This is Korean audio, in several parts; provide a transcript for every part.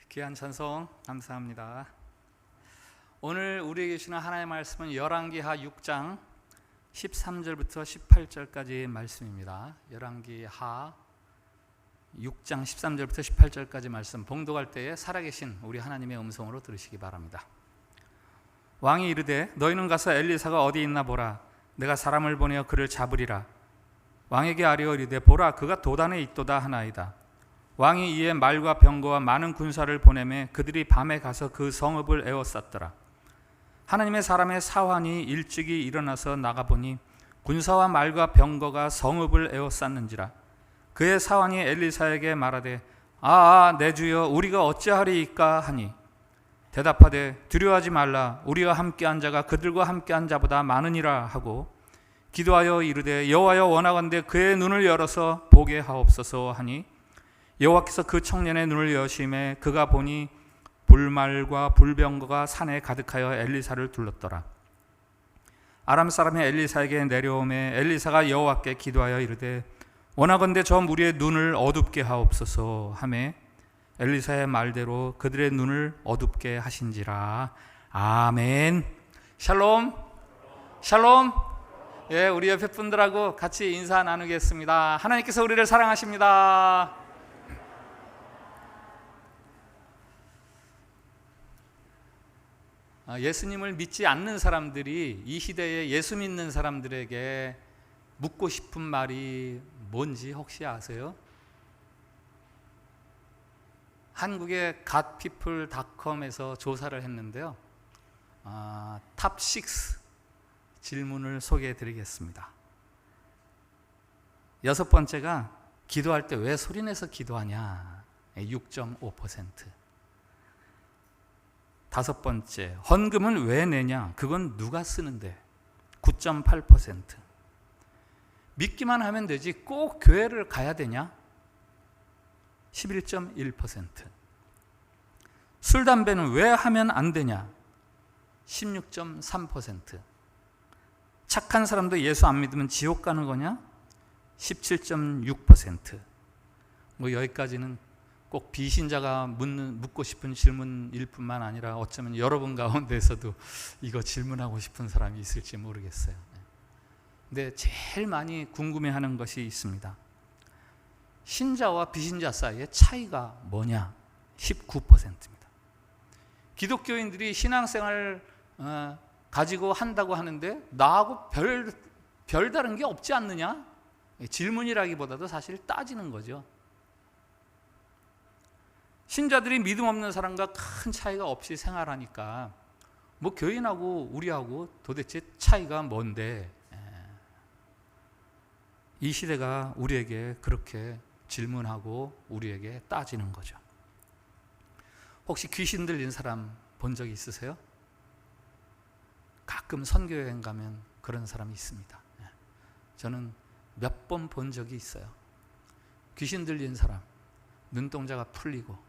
귀한 찬송 감사합니다. 오늘 우리에게 주시는 하나님의 말씀은 열왕기하 6장 13절부터 18절까지 말씀입니다. 열왕기하 6장 13절부터 18절까지 말씀 봉독할 때에 살아계신 우리 하나님의 음성으로 들으시기 바랍니다. 왕이 이르되 너희는 가서 엘리사가 어디 있나 보라. 내가 사람을 보내어 그를 잡으리라. 왕에게 아뢰어 이르되 보라 그가 도단에 있도다 하나이다. 왕이 이에 말과 병거와 많은 군사를 보내매 그들이 밤에 가서 그 성읍을 에워쌌더라. 하나님의 사람의 사환이 일찍이 일어나서 나가보니 군사와 말과 병거가 성읍을 에워쌌는지라. 그의 사환이 엘리사에게 말하되 내 주여 우리가 어찌하리이까 하니 대답하되 두려워하지 말라. 우리와 함께한 자가 그들과 함께한 자보다 많으니라 하고 기도하여 이르되 여호와여 원하건대 그의 눈을 열어서 보게 하옵소서 하니 여호와께서 그 청년의 눈을 여심해 그가 보니 불말과 불병거가 산에 가득하여 엘리사를 둘렀더라. 아람 사람이 엘리사에게 내려오매 엘리사가 여호와께 기도하여 이르되 원하건대 저 무리의 눈을 어둡게 하옵소서 하매 엘리사의 말대로 그들의 눈을 어둡게 하신지라. 아멘. 샬롬. 샬롬. 예, 우리 옆에 분들하고 같이 인사 나누겠습니다. 하나님께서 우리를 사랑하십니다. 예수님을 믿지 않는 사람들이 이 시대에 예수 믿는 사람들에게 묻고 싶은 말이 뭔지 혹시 아세요? 한국의 gatpeople.com에서 조사를 했는데요. 탑 6 질문을 소개해 드리겠습니다. 6번째가 기도할 때 왜 소리내서 기도하냐? 6.5%. 5번째, 헌금은 왜 내냐? 그건 누가 쓰는데? 9.8%. 믿기만 하면 되지 꼭 교회를 가야 되냐? 11.1%. 술, 담배는 왜 하면 안 되냐? 16.3%. 착한 사람도 예수 안 믿으면 지옥 가는 거냐? 17.6%. 여기까지는 꼭 비신자가 묻고 싶은 질문일 뿐만 아니라 어쩌면 여러분 가운데서도 이거 질문하고 싶은 사람이 있을지 모르겠어요. 근데 제일 많이 궁금해하는 것이 있습니다. 신자와 비신자 사이의 차이가 뭐냐? 19%입니다. 기독교인들이 신앙생활 가지고 한다고 하는데 나하고 별다른 게 없지 않느냐? 질문이라기보다도 사실 따지는 거죠. 신자들이 믿음 없는 사람과 큰 차이가 없이 생활하니까 교인하고 우리하고 도대체 차이가 뭔데? 이 시대가 우리에게 그렇게 질문하고 우리에게 따지는 거죠. 혹시 귀신 들린 사람 본 적 있으세요? 가끔 선교여행 가면 그런 사람이 있습니다. 저는 몇 번 본 적이 있어요. 귀신 들린 사람, 눈동자가 풀리고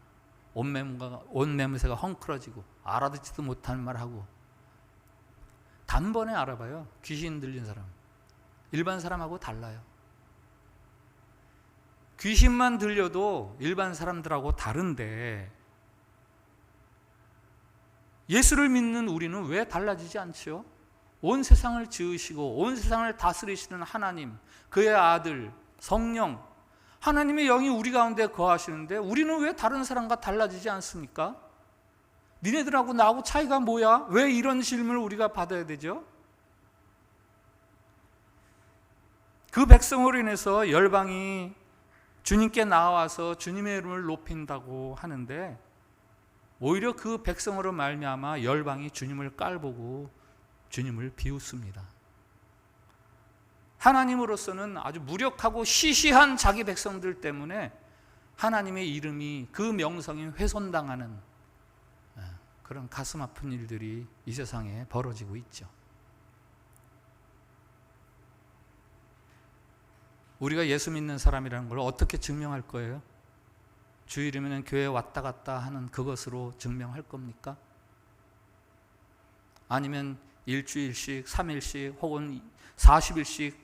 옷 매무새가 헝클어지고 알아듣지도 못하는 말하고 단번에 알아봐요. 귀신 들린 사람 일반 사람하고 달라요. 귀신만 들려도 일반 사람들하고 다른데 예수를 믿는 우리는 왜 달라지지 않죠? 온 세상을 지으시고 온 세상을 다스리시는 하나님, 그의 아들 성령, 하나님의 영이 우리 가운데 거하시는데 우리는 왜 다른 사람과 달라지지 않습니까? 니네들하고 나하고 차이가 뭐야? 왜 이런 질문을 우리가 받아야 되죠? 그 백성으로 인해서 열방이 주님께 나와서 주님의 이름을 높인다고 하는데 오히려 그 백성으로 말미암아 열방이 주님을 깔보고 주님을 비웃습니다. 하나님으로서는 아주 무력하고 시시한 자기 백성들 때문에 하나님의 이름이, 그 명성이 훼손당하는 그런 가슴 아픈 일들이 이 세상에 벌어지고 있죠. 우리가 예수 믿는 사람이라는 걸 어떻게 증명할 거예요? 주일이면 교회에 왔다 갔다 하는 그것으로 증명할 겁니까? 아니면 일주일씩, 3일씩 혹은 40일씩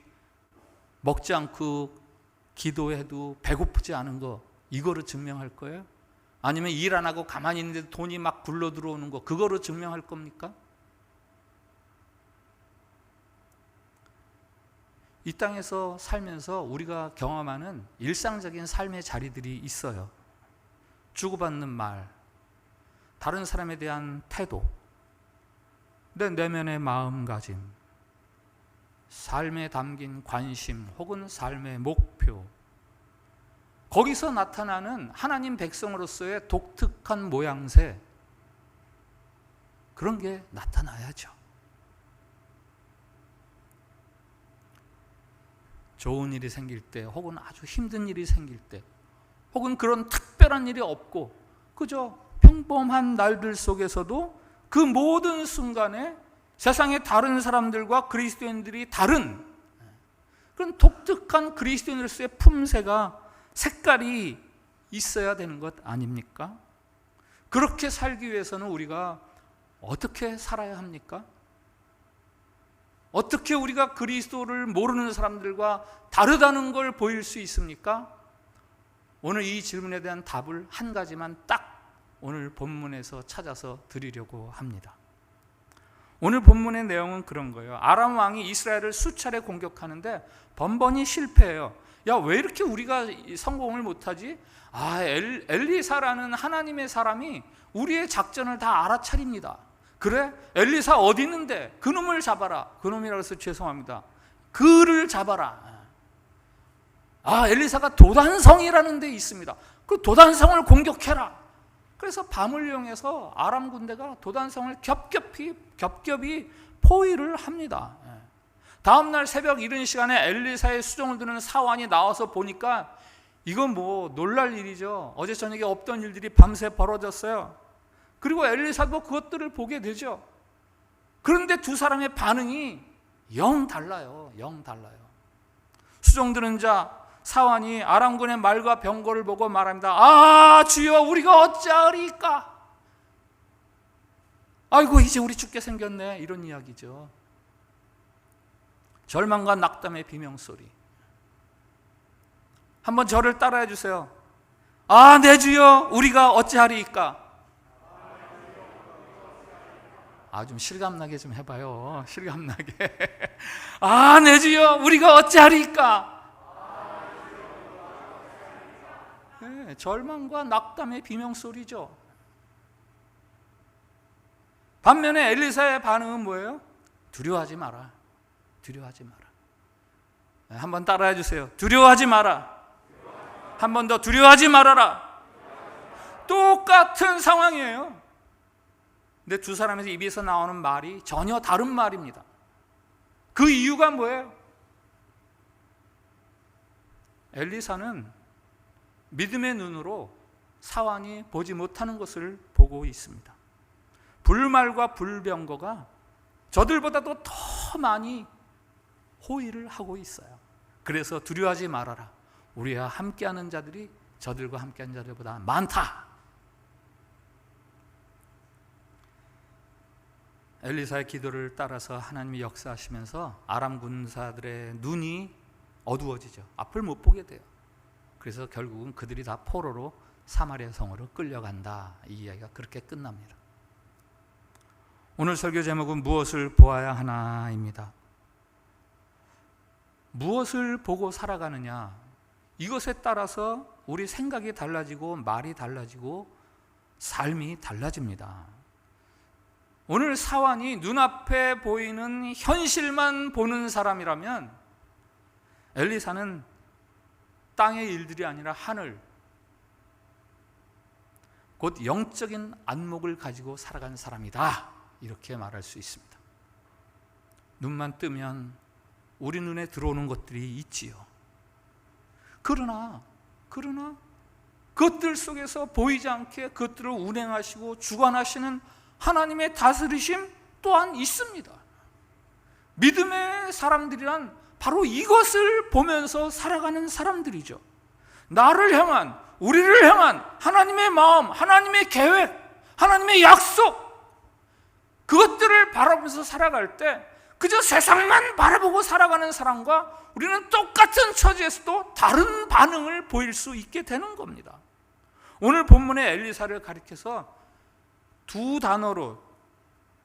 먹지 않고 기도해도 배고프지 않은 거, 이거로 증명할 거예요? 아니면 일 안 하고 가만히 있는데 돈이 막 굴러 들어오는 거, 그거로 증명할 겁니까? 이 땅에서 살면서 우리가 경험하는 일상적인 삶의 자리들이 있어요. 주고받는 말, 다른 사람에 대한 태도, 내 내면의 마음가짐, 삶에 담긴 관심 혹은 삶의 목표, 거기서 나타나는 하나님 백성으로서의 독특한 모양새, 그런 게 나타나야죠. 좋은 일이 생길 때, 혹은 아주 힘든 일이 생길 때, 혹은 그런 특별한 일이 없고 그저 평범한 날들 속에서도 그 모든 순간에 세상의 다른 사람들과 그리스도인들이 다른 그런 독특한 그리스도인으로서의 품새가, 색깔이 있어야 되는 것 아닙니까? 그렇게 살기 위해서는 우리가 어떻게 살아야 합니까? 어떻게 우리가 그리스도를 모르는 사람들과 다르다는 걸 보일 수 있습니까? 오늘 이 질문에 대한 답을 한 가지만 딱 오늘 본문에서 찾아서 드리려고 합니다. 오늘 본문의 내용은 그런 거예요. 아람 왕이 이스라엘을 수차례 공격하는데 번번이 실패해요. 야, 왜 이렇게 우리가 성공을 못하지? 엘리사라는 하나님의 사람이 우리의 작전을 다 알아차립니다. 그래? 엘리사 어디 있는데? 그놈을 잡아라. 그놈이라고 해서 죄송합니다. 그를 잡아라. 엘리사가 도단성이라는 데 있습니다. 그 도단성을 공격해라. 그래서 밤을 이용해서 아람 군대가 도단성을 겹겹이 포위를 합니다. 다음날 새벽 이른 시간에 엘리사의 수종을 드는 사환이 나와서 보니까 이건 뭐 놀랄 일이죠. 어제 저녁에 없던 일들이 밤새 벌어졌어요. 그리고 엘리사도 그것들을 보게 되죠. 그런데 두 사람의 반응이 영 달라요. 수종 드는 자 사환이 아람군의 말과 병거를 보고 말합니다. 주여, 우리가 어찌하리까? 아이고, 이제 우리 죽게 생겼네, 이런 이야기죠. 절망과 낙담의 비명소리. 한번 저를 따라해 주세요. 내 주여, 우리가 어찌하리까? 좀 실감나게 좀 해봐요. 실감나게. 내 주여, 우리가 어찌하리까? 네, 절망과 낙담의 비명소리죠. 반면에 엘리사의 반응은 뭐예요? 두려워하지 마라. 한번 따라해 주세요. 두려워하지 마라. 한 번 더, 두려워하지 말아라. 똑같은 상황이에요. 근데 두 사람의 입에서 나오는 말이 전혀 다른 말입니다. 그 이유가 뭐예요? 엘리사는 믿음의 눈으로 사환이 보지 못하는 것을 보고 있습니다. 불말과 불병거가 저들보다도 더 많이 호의를 하고 있어요. 그래서 두려워하지 말아라. 우리와 함께하는 자들이 저들과 함께하는 자들보다 많다. 엘리사의 기도를 따라서 하나님이 역사하시면서 아람 군사들의 눈이 어두워지죠. 앞을 못 보게 돼요. 그래서 결국은 그들이 다 포로로 사마리아 성으로 끌려간다. 이 이야기가 그렇게 끝납니다. 오늘 설교 제목은 무엇을 보아야 하나입니다. 무엇을 보고 살아가느냐, 이것에 따라서 우리 생각이 달라지고 말이 달라지고 삶이 달라집니다. 오늘 사환이 눈앞에 보이는 현실만 보는 사람이라면 엘리사는 땅의 일들이 아니라 하늘, 곧 영적인 안목을 가지고 살아가는 사람이다, 이렇게 말할 수 있습니다. 눈만 뜨면 우리 눈에 들어오는 것들이 있지요. 그러나 그것들 속에서 보이지 않게 그것들을 운행하시고 주관하시는 하나님의 다스리심 또한 있습니다. 믿음의 사람들이란 바로 이것을 보면서 살아가는 사람들이죠. 나를 향한, 우리를 향한 하나님의 마음, 하나님의 계획, 하나님의 약속, 그것들을 바라보면서 살아갈 때 그저 세상만 바라보고 살아가는 사람과 우리는 똑같은 처지에서도 다른 반응을 보일 수 있게 되는 겁니다. 오늘 본문의 엘리사를 가리켜서 두 단어로,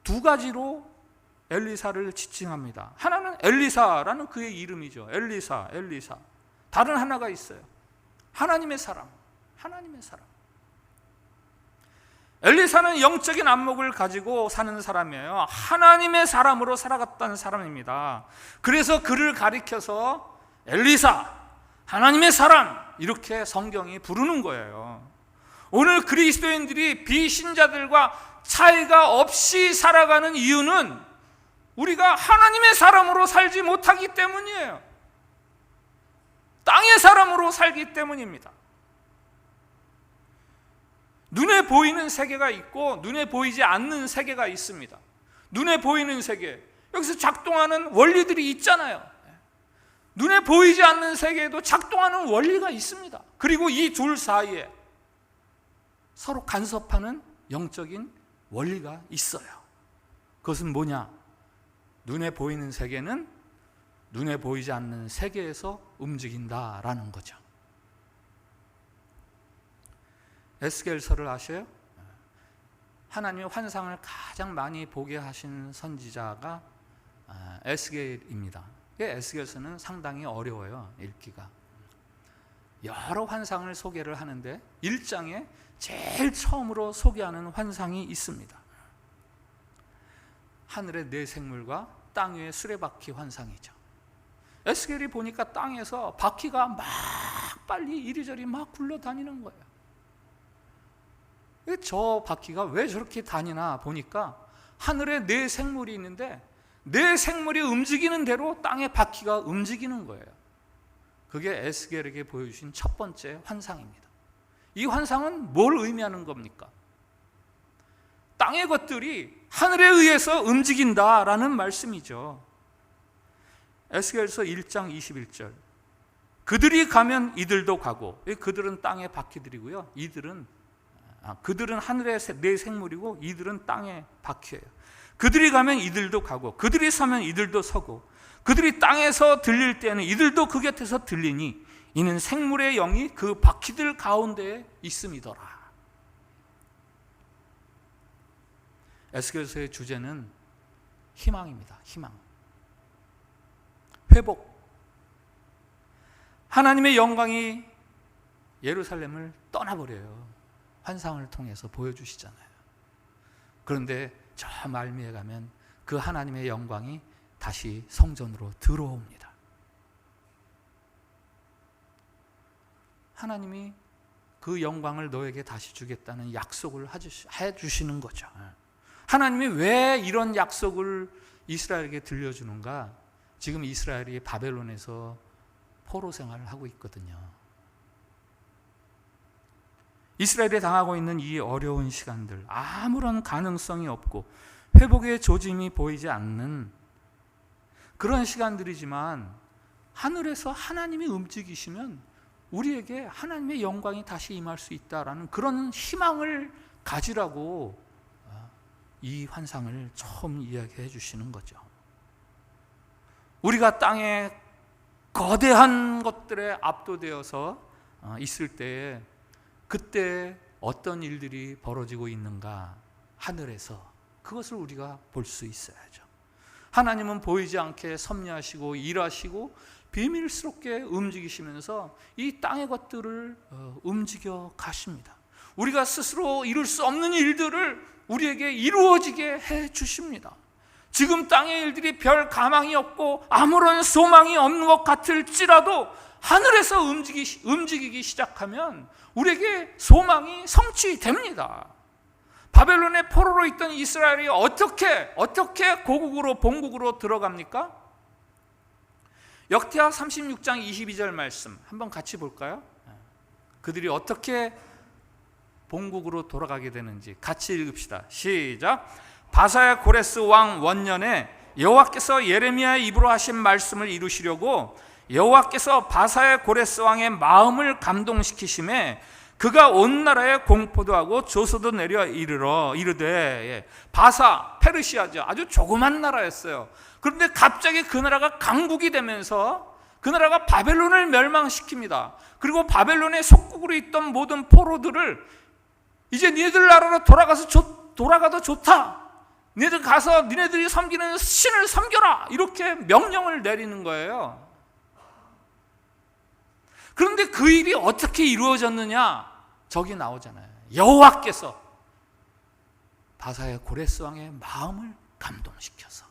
두 가지로 엘리사를 지칭합니다. 하나는 엘리사라는 그의 이름이죠. 엘리사. 다른 하나가 있어요. 하나님의 사람. 엘리사는 영적인 안목을 가지고 사는 사람이에요. 하나님의 사람으로 살아갔다는 사람입니다. 그래서 그를 가리켜서 엘리사, 하나님의 사람, 이렇게 성경이 부르는 거예요. 오늘 그리스도인들이 비신자들과 차이가 없이 살아가는 이유는 우리가 하나님의 사람으로 살지 못하기 때문이에요. 땅의 사람으로 살기 때문입니다. 눈에 보이는 세계가 있고 눈에 보이지 않는 세계가 있습니다. 눈에 보이는 세계, 여기서 작동하는 원리들이 있잖아요. 눈에 보이지 않는 세계에도 작동하는 원리가 있습니다. 그리고 이 둘 사이에 서로 간섭하는 영적인 원리가 있어요. 그것은 뭐냐? 눈에 보이는 세계는 눈에 보이지 않는 세계에서 움직인다라는 거죠. 에스겔서를 아셔요? 하나님의 환상을 가장 많이 보게 하신 선지자가 에스겔입니다. 에스겔서는 상당히 어려워요, 읽기가. 여러 환상을 소개를 하는데 1장에 제일 처음으로 소개하는 환상이 있습니다. 하늘의 네 생물과 땅 위의 수레바퀴 환상이죠. 에스겔이 보니까 땅에서 바퀴가 막 빨리 이리저리 막 굴러다니는 거예요. 저 바퀴가 왜 저렇게 다니나 보니까 하늘에 네 생물이 있는데 네 생물이 움직이는 대로 땅의 바퀴가 움직이는 거예요. 그게 에스겔에게 보여주신 첫 번째 환상입니다. 이 환상은 뭘 의미하는 겁니까? 땅의 것들이 하늘에 의해서 움직인다라는 말씀이죠. 에스겔서 1장 21절, 그들이 가면 이들도 가고, 그들은 땅의 바퀴들이고요, 그들은 하늘의 네 생물이고 이들은 땅의 바퀴예요. 그들이 가면 이들도 가고, 그들이 서면 이들도 서고, 그들이 땅에서 들릴 때는 이들도 그 곁에서 들리니 이는 생물의 영이 그 바퀴들 가운데에 있음이더라. 에스겔서의 주제는 희망입니다. 희망, 회복. 하나님의 영광이 예루살렘을 떠나버려요. 환상을 통해서 보여주시잖아요. 그런데 저 말미에 가면 그 하나님의 영광이 다시 성전으로 들어옵니다. 하나님이 그 영광을 너에게 다시 주겠다는 약속을 해주시는 거죠. 하나님이 왜 이런 약속을 이스라엘에게 들려주는가? 지금 이스라엘이 바벨론에서 포로 생활을 하고 있거든요. 이스라엘이 당하고 있는 이 어려운 시간들, 아무런 가능성이 없고 회복의 조짐이 보이지 않는 그런 시간들이지만 하늘에서 하나님이 움직이시면 우리에게 하나님의 영광이 다시 임할 수 있다라는 그런 희망을 가지라고 이 환상을 처음 이야기해 주시는 거죠. 우리가 땅에 거대한 것들에 압도되어서 있을 때에 그때 어떤 일들이 벌어지고 있는가? 하늘에서 그것을 우리가 볼 수 있어야죠. 하나님은 보이지 않게 섭리하시고 일하시고 비밀스럽게 움직이시면서 이 땅의 것들을 움직여 가십니다. 우리가 스스로 이룰 수 없는 일들을 우리에게 이루어지게 해 주십니다. 지금 땅의 일들이 별 가망이 없고 아무런 소망이 없는 것 같을지라도 하늘에서 움직이기 시작하면 우리에게 소망이 성취됩니다. 바벨론의 포로로 있던 이스라엘이 어떻게 고국으로 본국으로 들어갑니까? 역대하 36장 22절 말씀 한번 같이 볼까요? 그들이 어떻게 본국으로 돌아가게 되는지 같이 읽읍시다. 시작. 바사의 고레스 왕 원년에 여호와께서 예레미야의 입으로 하신 말씀을 이루시려고 여호와께서 바사의 고레스 왕의 마음을 감동시키심에 그가 온 나라에 공포도 하고 조소도 내려 이르되, 바사 페르시아죠. 아주 조그만 나라였어요. 그런데 갑자기 그 나라가 강국이 되면서 그 나라가 바벨론을 멸망시킵니다. 그리고 바벨론의 속국으로 있던 모든 포로들을 이제 니네들 나라로 돌아가도 좋다. 니네들 가서 니네들이 섬기는 신을 섬겨라. 이렇게 명령을 내리는 거예요. 그런데 그 일이 어떻게 이루어졌느냐? 저기 나오잖아요. 여호와께서 바사의 고레스 왕의 마음을 감동시켜서.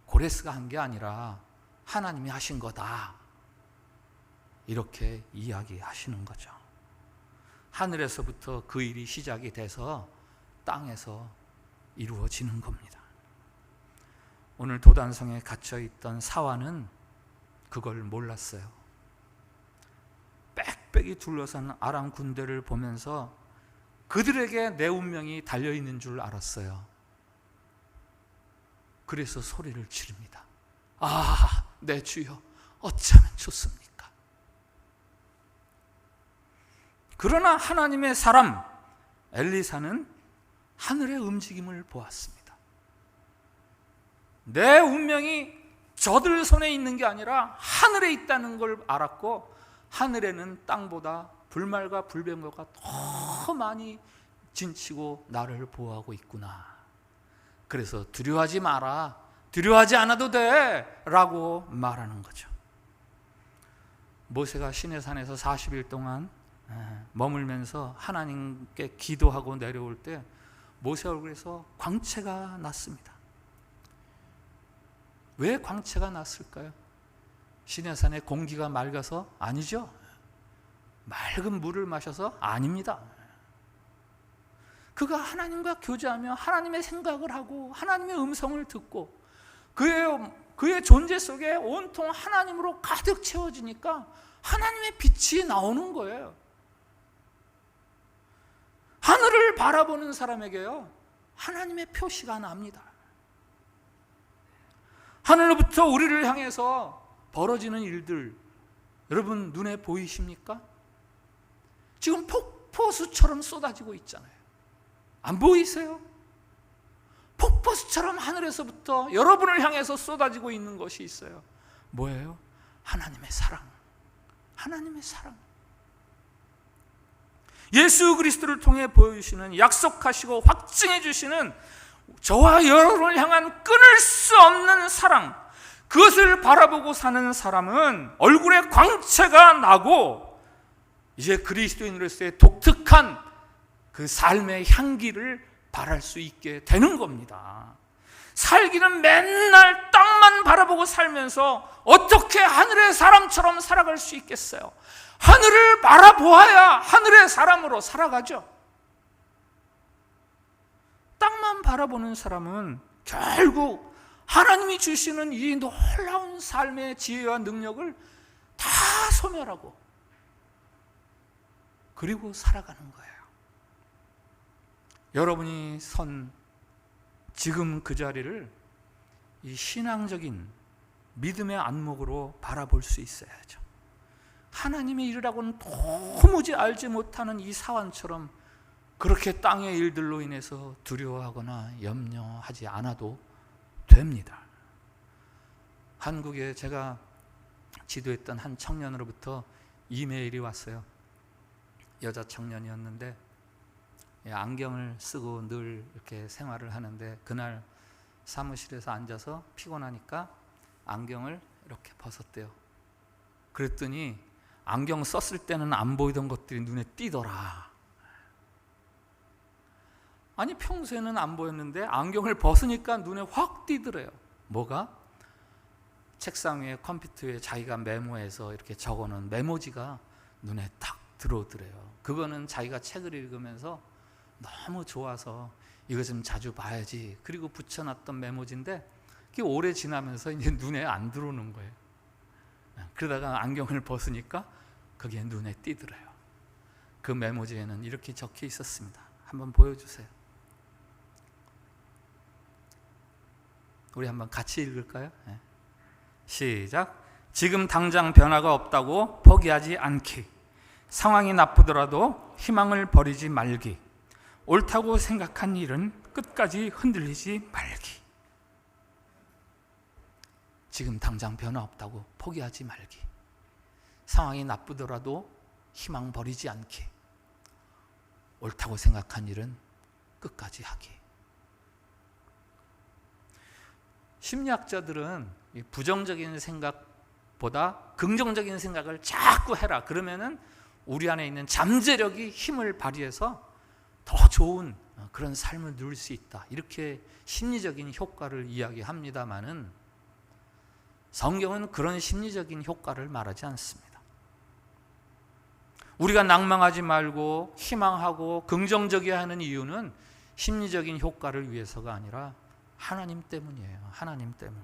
고레스가 한 게 아니라 하나님이 하신 거다. 이렇게 이야기하시는 거죠. 하늘에서부터 그 일이 시작이 돼서 땅에서 이루어지는 겁니다. 오늘 도단성에 갇혀있던 사환은 그걸 몰랐어요. 빽빽이 둘러싼 아람 군대를 보면서 그들에게 내 운명이 달려있는 줄 알았어요. 그래서 소리를 지릅니다. 아, 내 주여, 어쩌면 좋습니까? 그러나 하나님의 사람 엘리사는 하늘의 움직임을 보았습니다. 내 운명이 저들 손에 있는 게 아니라 하늘에 있다는 걸 알았고, 하늘에는 땅보다 불말과 불뱀과 더 많이 진치고 나를 보호하고 있구나. 그래서 두려워하지 마라, 두려워하지 않아도 돼 라고 말하는 거죠. 모세가 시내산에서 40일 동안 머물면서 하나님께 기도하고 내려올 때 모세 얼굴에서 광채가 났습니다. 왜 광채가 났을까요? 시내산의 공기가 맑아서? 아니죠. 맑은 물을 마셔서? 아닙니다. 그가 하나님과 교제하며 하나님의 생각을 하고 하나님의 음성을 듣고 그의 존재 속에 온통 하나님으로 가득 채워지니까 하나님의 빛이 나오는 거예요. 하늘을 바라보는 사람에게요, 하나님의 표시가 납니다. 하늘로부터 우리를 향해서 벌어지는 일들, 여러분 눈에 보이십니까? 지금 폭포수처럼 쏟아지고 있잖아요. 안 보이세요? 폭포수처럼 하늘에서부터 여러분을 향해서 쏟아지고 있는 것이 있어요. 뭐예요? 하나님의 사랑. 하나님의 사랑. 예수 그리스도를 통해 보여주시는, 약속하시고 확증해 주시는 저와 여러분을 향한 끊을 수 없는 사랑, 그것을 바라보고 사는 사람은 얼굴에 광채가 나고 이제 그리스도인으로서의 독특한 그 삶의 향기를 발할 수 있게 되는 겁니다. 살기는 맨날 땅만 바라보고 살면서 어떻게 하늘의 사람처럼 살아갈 수 있겠어요? 하늘을 바라보아야 하늘의 사람으로 살아가죠. 땅만 바라보는 사람은 결국 하나님이 주시는 이 놀라운 삶의 지혜와 능력을 다 소멸하고 그리고 살아가는 거예요. 여러분이 선 지금 그 자리를 이 신앙적인 믿음의 안목으로 바라볼 수 있어야죠. 하나님의 일이라고는 도무지 알지 못하는 이 사환처럼 그렇게 땅의 일들로 인해서 두려워하거나 염려하지 않아도 됩니다. 한국에 제가 지도했던 한 청년으로부터 이메일이 왔어요. 여자 청년이었는데 안경을 쓰고 늘 이렇게 생활을 하는데 그날 사무실에서 앉아서 피곤하니까 안경을 이렇게 벗었대요. 그랬더니 안경 썼을 때는 안 보이던 것들이 눈에 띄더라. 아니 평소에는 안 보였는데 안경을 벗으니까 눈에 확 띄더래요. 뭐가? 책상 위에 컴퓨터 위에 자기가 메모해서 이렇게 적어놓은 메모지가 눈에 탁 들어오더래요. 그거는 자기가 책을 읽으면서 너무 좋아서 이거 좀 자주 봐야지 그리고 붙여놨던 메모지인데 그게 오래 지나면서 이제 눈에 안 들어오는 거예요. 그러다가 안경을 벗으니까 그게 눈에 띄더래요. 그 메모지에는 이렇게 적혀 있었습니다. 한번 보여주세요. 우리 한번 같이 읽을까요? 네. 시작. 지금 당장 변화가 없다고 포기하지 않기. 상황이 나쁘더라도 희망을 버리지 말기. 옳다고 생각한 일은 끝까지 흔들리지 말기. 지금 당장 변화 없다고 포기하지 말기. 상황이 나쁘더라도 희망 버리지 않기. 옳다고 생각한 일은 끝까지 하기. 심리학자들은 부정적인 생각보다 긍정적인 생각을 자꾸 해라. 그러면은 우리 안에 있는 잠재력이 힘을 발휘해서 더 좋은 그런 삶을 누릴 수 있다. 이렇게 심리적인 효과를 이야기합니다마는 성경은 그런 심리적인 효과를 말하지 않습니다. 우리가 낭망하지 말고 희망하고 긍정적이어야 하는 이유는 심리적인 효과를 위해서가 아니라 하나님 때문이에요. 하나님 때문.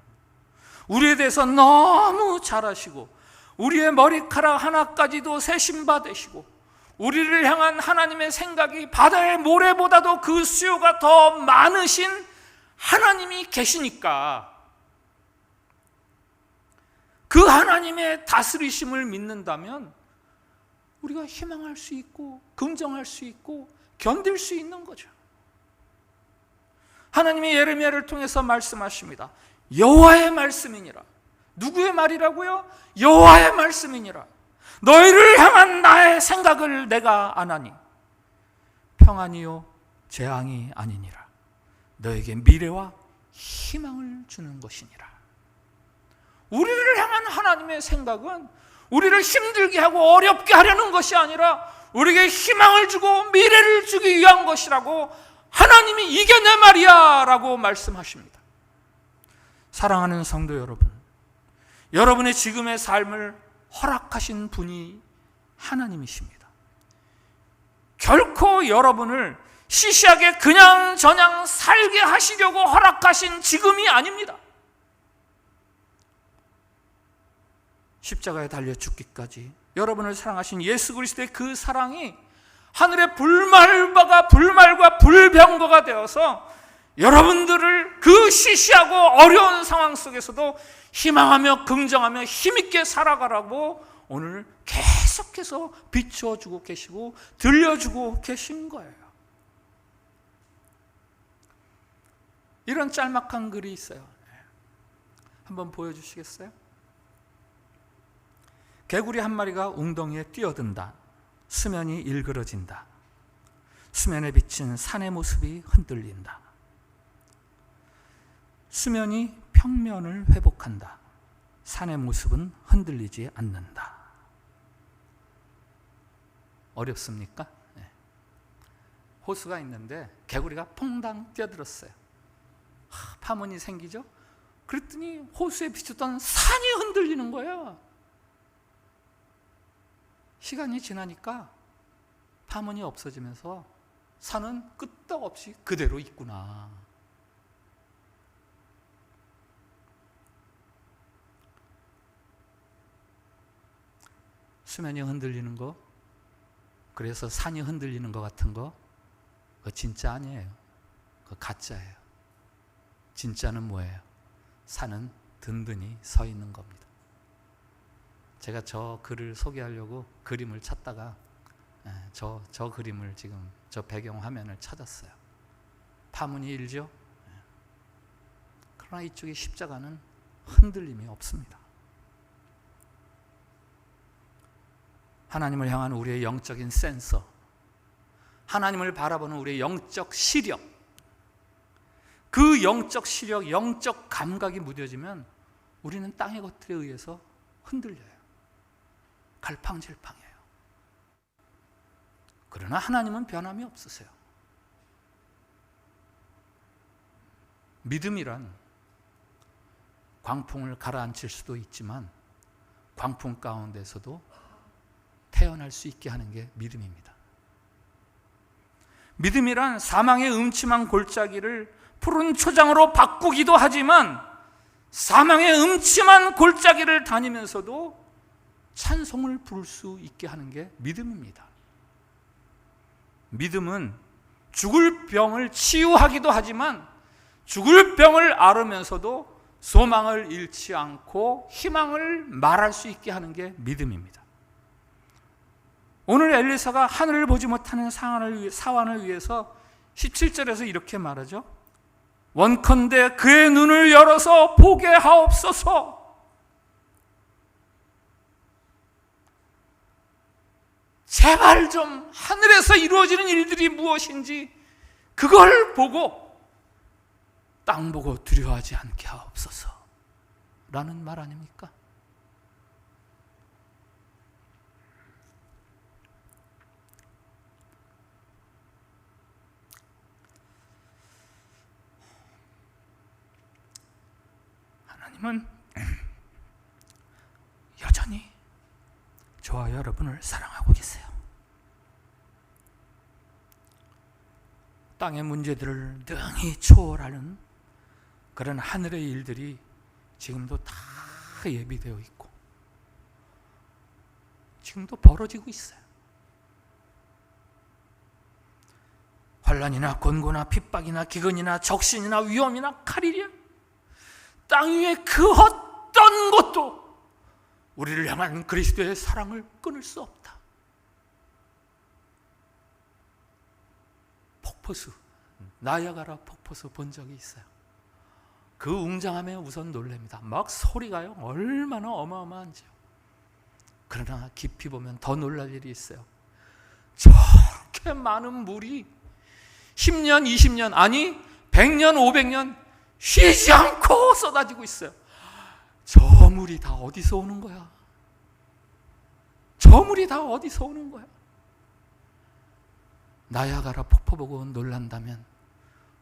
우리에 대해서 너무 잘 아시고 우리의 머리카락 하나까지도 세심바 되시고 우리를 향한 하나님의 생각이 바다의 모래보다도 그 수요가 더 많으신 하나님이 계시니까 그 하나님의 다스리심을 믿는다면 우리가 희망할 수 있고 긍정할 수 있고 견딜 수 있는 거죠. 하나님이 예레미야를 통해서 말씀하십니다. 여호와의 말씀이니라. 누구의 말이라고요? 여호와의 말씀이니라. 너희를 향한 나의 생각을 내가 아나니 평안이요 재앙이 아니니라. 너에게 미래와 희망을 주는 것이니라. 우리를 향한 하나님의 생각은 우리를 힘들게 하고 어렵게 하려는 것이 아니라 우리에게 희망을 주고 미래를 주기 위한 것이라고 하나님이 이게 내 말이야 라고 말씀하십니다. 사랑하는 성도 여러분, 여러분의 지금의 삶을 허락하신 분이 하나님이십니다. 결코 여러분을 시시하게 그냥 저냥 살게 하시려고 허락하신 지금이 아닙니다. 십자가에 달려 죽기까지 여러분을 사랑하신 예수 그리스도의 그 사랑이 하늘의 불말과 불병거가 되어서 여러분들을 그 시시하고 어려운 상황 속에서도 희망하며 긍정하며 힘있게 살아가라고 오늘 계속해서 비춰주고 계시고 들려주고 계신 거예요. 이런 짤막한 글이 있어요. 한번 보여주시겠어요? 개구리 한 마리가 웅덩이에 뛰어든다. 수면이 일그러진다. 수면에 비친 산의 모습이 흔들린다. 수면이 평면을 회복한다. 산의 모습은 흔들리지 않는다. 어렵습니까? 네. 호수가 있는데 개구리가 퐁당 뛰어들었어요. 파문이 생기죠? 그랬더니 호수에 비쳤던 산이 흔들리는 거예요. 시간이 지나니까 파문이 없어지면서 산은 끄떡없이 그대로 있구나. 수면이 흔들리는 거, 그래서 산이 흔들리는 것 같은 거, 그거 진짜 아니에요. 그거 가짜예요. 진짜는 뭐예요? 산은 든든히 서 있는 겁니다. 제가 저 글을 소개하려고 그림을 찾다가 저 그림을 지금 저 배경 화면을 찾았어요. 파문이 일죠? 그러나 이쪽의 십자가는 흔들림이 없습니다. 하나님을 향한 우리의 영적인 센서, 하나님을 바라보는 우리의 영적 시력, 그 영적 시력, 영적 감각이 무뎌지면 우리는 땅의 것들에 의해서 흔들려요. 갈팡질팡해요. 그러나 하나님은 변함이 없으세요. 믿음이란 광풍을 가라앉힐 수도 있지만 광풍 가운데서도 태어날 수 있게 하는 게 믿음입니다. 믿음이란 사망의 음침한 골짜기를 푸른 초장으로 바꾸기도 하지만 사망의 음침한 골짜기를 다니면서도 찬송을 부를 수 있게 하는 게 믿음입니다. 믿음은 죽을 병을 치유하기도 하지만 죽을 병을 앓으면서도 소망을 잃지 않고 희망을 말할 수 있게 하는 게 믿음입니다. 오늘 엘리사가 하늘을 보지 못하는 사환을 위해서 17절에서 이렇게 말하죠. 원컨대 그의 눈을 열어서 보게 하옵소서. 제발 좀 하늘에서 이루어지는 일들이 무엇인지 그걸 보고 땅 보고 두려워하지 않게 하옵소서 라는 말 아닙니까? 하나님은 여전히 저와 여러분을 사랑하고 계세요. 땅의 문제들을 능히 초월하는 그런 하늘의 일들이 지금도 다 예비되어 있고 지금도 벌어지고 있어요. 환난이나 곤고나 핍박이나 기근이나 적신이나 위험이나 칼이랴 땅 위에 그 어떤 것도 우리를 향한 그리스도의 사랑을 끊을 수 없다. 폭포수, 나야가라 폭포수 본 적이 있어요. 그 웅장함에 우선 놀랍니다. 막 소리가요 얼마나 어마어마한지요. 그러나 깊이 보면 더 놀랄 일이 있어요. 저렇게 많은 물이 10년, 20년, 아니 100년, 500년 쉬지 않고 쏟아지고 있어요. 저 물이 다 어디서 오는 거야? 저 물이 다 어디서 오는 거야? 나야가라 폭포 보고 놀란다면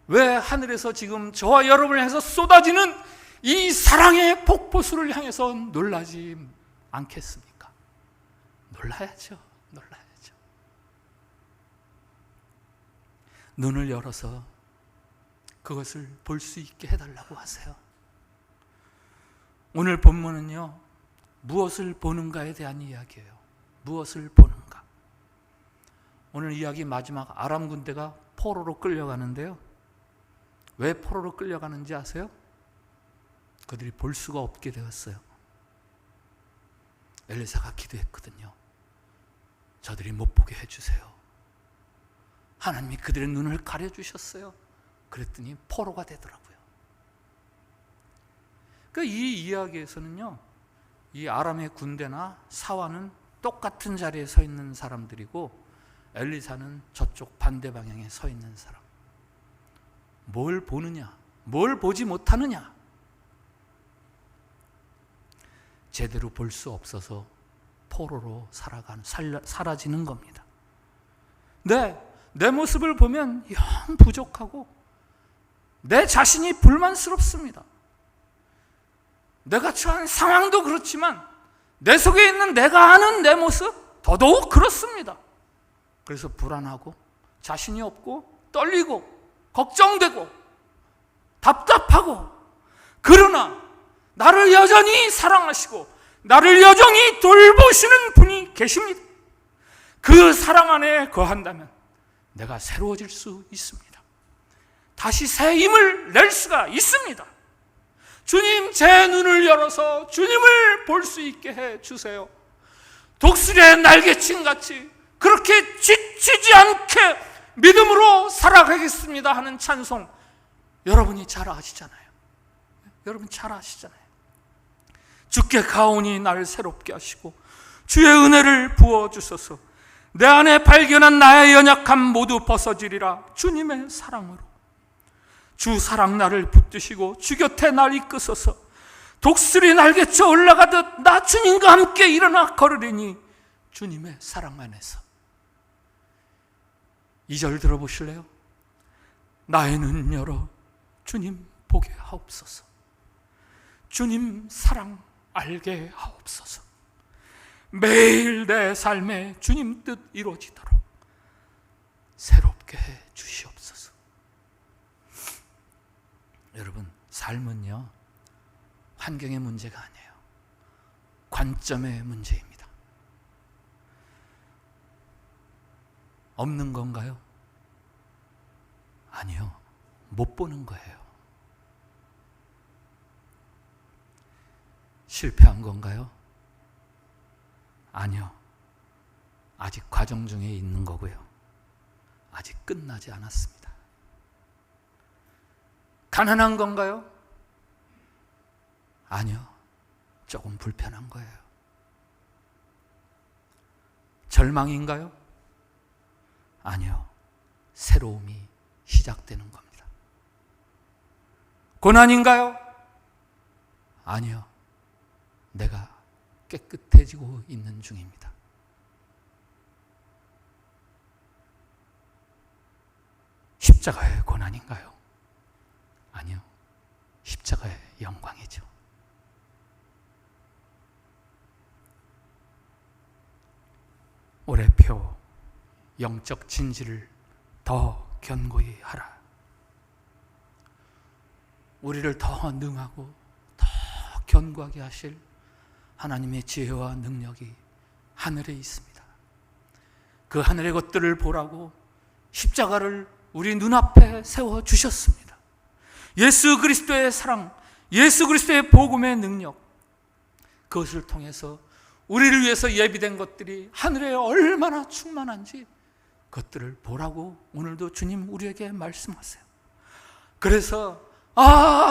왜 하늘에서 지금 저와 여러분을 향해서 쏟아지는 이 사랑의 폭포수를 향해서 놀라지 않겠습니까? 놀라야죠. 놀라야죠. 눈을 열어서 그것을 볼 수 있게 해달라고 하세요. 오늘 본문은요, 무엇을 보는가에 대한 이야기예요. 무엇을 보는가. 오늘 이야기 마지막 아람 군대가 포로로 끌려가는데요. 왜 포로로 끌려가는지 아세요? 그들이 볼 수가 없게 되었어요. 엘리사가 기도했거든요. 저들이 못 보게 해주세요. 하나님이 그들의 눈을 가려주셨어요. 그랬더니 포로가 되더라고요. 이 이야기에서는요, 이 아람의 군대나 사환은 똑같은 자리에 서 있는 사람들이고 엘리사는 저쪽 반대 방향에 서 있는 사람. 뭘 보느냐? 뭘 보지 못하느냐? 제대로 볼 수 없어서 포로로 사라지는 겁니다. 내 모습을 보면 영 부족하고 내 자신이 불만스럽습니다. 내가 처한 상황도 그렇지만 내 속에 있는 내가 아는 내 모습 더더욱 그렇습니다. 그래서 불안하고 자신이 없고 떨리고 걱정되고 답답하고, 그러나 나를 여전히 사랑하시고 나를 여전히 돌보시는 분이 계십니다. 그 사랑 안에 거한다면 내가 새로워질 수 있습니다. 다시 새 힘을 낼 수가 있습니다. 주님, 제 눈을 열어서 주님을 볼 수 있게 해주세요. 독수리의 날개침같이 그렇게 지치지 않게 믿음으로 살아가겠습니다 하는 찬송, 여러분이 잘 아시잖아요. 여러분 잘 아시잖아요. 주께 가오니 나를 새롭게 하시고 주의 은혜를 부어주소서. 내 안에 발견한 나의 연약함 모두 벗어지리라. 주님의 사랑으로 주 사랑 나를 붙드시고 주 곁에 날 이끄소서. 독수리 날개쳐 올라가듯 나 주님과 함께 일어나 걸으리니 주님의 사랑 안에서. 2절 들어보실래요? 나의 눈 열어 주님 보게 하옵소서. 주님 사랑 알게 하옵소서. 매일 내 삶에 주님 뜻 이루어지도록 새롭게 해 주시옵소서. 여러분, 삶은요, 환경의 문제가 아니에요. 관점의 문제입니다. 없는 건가요? 아니요. 못 보는 거예요. 실패한 건가요? 아니요. 아직 과정 중에 있는 거고요. 아직 끝나지 않았습니다. 가난한 건가요? 아니요. 조금 불편한 거예요. 절망인가요? 아니요. 새로움이 시작되는 겁니다. 고난인가요? 아니요. 내가 깨끗해지고 있는 중입니다. 십자가의 고난인가요? 아니요. 십자가의 영광이죠. 올해표 영적 진지를 더 견고히 하라. 우리를 더 능하고 더 견고하게 하실 하나님의 지혜와 능력이 하늘에 있습니다. 그 하늘의 것들을 보라고 십자가를 우리 눈앞에 세워주셨습니다. 예수 그리스도의 사랑, 예수 그리스도의 복음의 능력, 그것을 통해서 우리를 위해서 예비된 것들이 하늘에 얼마나 충만한지 그것들을 보라고 오늘도 주님 우리에게 말씀하세요. 그래서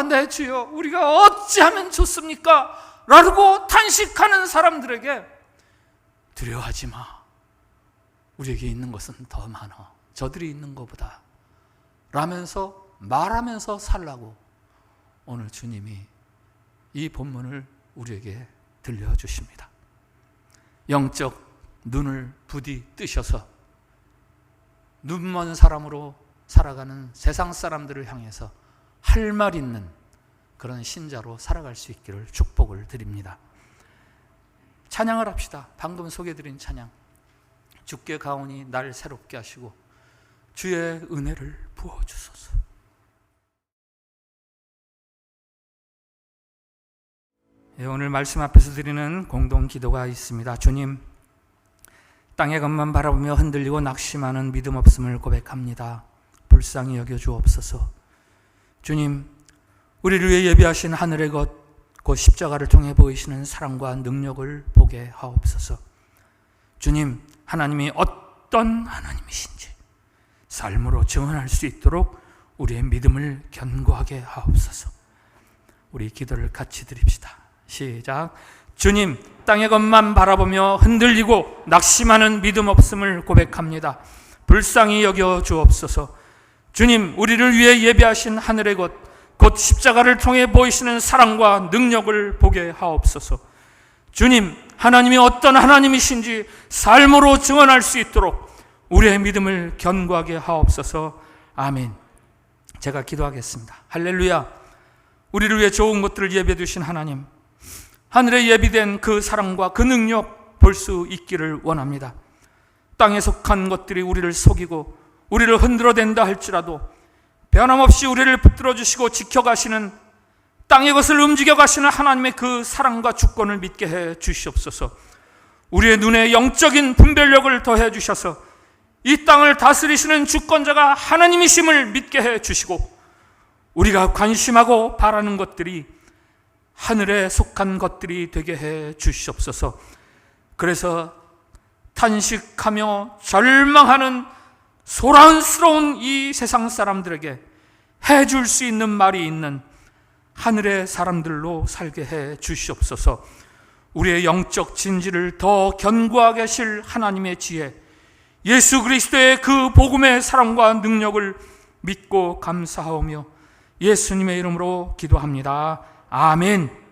내 주여 우리가 어찌하면 좋습니까? 라고 탄식하는 사람들에게 두려워하지 마. 우리에게 있는 것은 더 많아. 저들이 있는 것보다. 라면서 말하면서 살라고 오늘 주님이 이 본문을 우리에게 들려주십니다. 영적 눈을 부디 뜨셔서 눈먼 사람으로 살아가는 세상 사람들을 향해서 할 말 있는 그런 신자로 살아갈 수 있기를 축복을 드립니다. 찬양을 합시다. 방금 소개해드린 찬양. 주께 가오니 날 새롭게 하시고 주의 은혜를 부어주소서. 오늘 말씀 앞에서 드리는 공동 기도가 있습니다. 주님, 땅의 것만 바라보며 흔들리고 낙심하는 믿음 없음을 고백합니다. 불쌍히 여겨 주옵소서. 주님, 우리를 위해 예비하신 하늘의 것, 곧 십자가를 통해 보이시는 사랑과 능력을 보게 하옵소서. 주님, 하나님이 어떤 하나님이신지 삶으로 증언할 수 있도록 우리의 믿음을 견고하게 하옵소서. 우리 기도를 같이 드립시다. 시작. 주님, 땅의 것만 바라보며 흔들리고 낙심하는 믿음 없음을 고백합니다. 불쌍히 여겨 주옵소서. 주님, 우리를 위해 예비하신 하늘의 것, 곧 십자가를 통해 보이시는 사랑과 능력을 보게 하옵소서. 주님, 하나님이 어떤 하나님이신지 삶으로 증언할 수 있도록 우리의 믿음을 견고하게 하옵소서. 아멘. 제가 기도하겠습니다. 할렐루야. 우리를 위해 좋은 것들을 예비해 두신 하나님, 하늘에 예비된 그 사랑과 그 능력 볼 수 있기를 원합니다. 땅에 속한 것들이 우리를 속이고 우리를 흔들어댄다 할지라도 변함없이 우리를 붙들어 주시고 지켜가시는, 땅의 것을 움직여 가시는 하나님의 그 사랑과 주권을 믿게 해 주시옵소서. 우리의 눈에 영적인 분별력을 더해 주셔서 이 땅을 다스리시는 주권자가 하나님이심을 믿게 해 주시고, 우리가 관심하고 바라는 것들이 하늘에 속한 것들이 되게 해 주시옵소서. 그래서 탄식하며 절망하는 소란스러운 이 세상 사람들에게 해줄 수 있는 말이 있는 하늘의 사람들로 살게 해 주시옵소서. 우리의 영적 진지를 더 견고하게 하실 하나님의 지혜, 예수 그리스도의 그 복음의 사랑과 능력을 믿고 감사하오며 예수님의 이름으로 기도합니다. 아멘.